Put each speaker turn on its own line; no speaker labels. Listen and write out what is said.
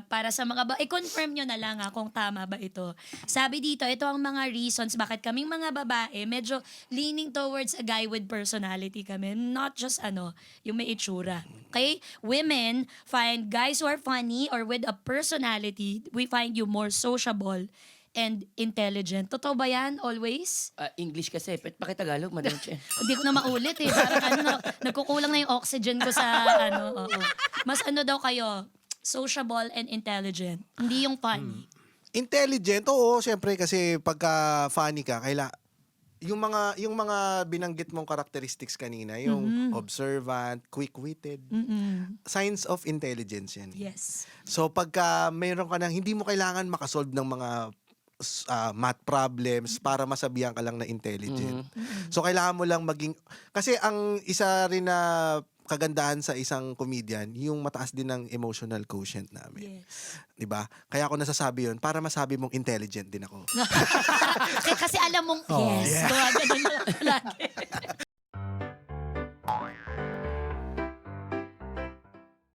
Para sa mga i-confirm nyo na lang kung tama ba ito. Sabi dito, ito ang mga reasons bakit kaming mga babae medyo leaning towards a guy with personality kami. Not just yung may itsura. Okay? Women find guys who are funny or with a personality, we find you more sociable and intelligent. Totoo ba yan always?
English kasi. Pakitagalog, Madam Che.
Hindi ko na maulit eh. Parang nagkukulang na yung oxygen ko sa oo. Mas daw kayo, sociable and intelligent. Hindi yung funny.
Intelligent, oo, syempre kasi pagka funny ka, yung mga binanggit mong characteristics kanina, yung observant, quick-witted, signs of intelligence yan.
Yes.
So pagka mayroon ka hindi mo kailangan makasolve ng mga math problems para masabihan ka lang na intelligent. So kailangan mo lang kasi ang isa rin na kagandahan sa isang comedian, yung mataas din ng emotional quotient namin.
Yes.
'Di ba? Kaya ako nasasabi 'yun para masabi mong intelligent din ako.
Kasi alam mong, yes. Ganun na lang lagi.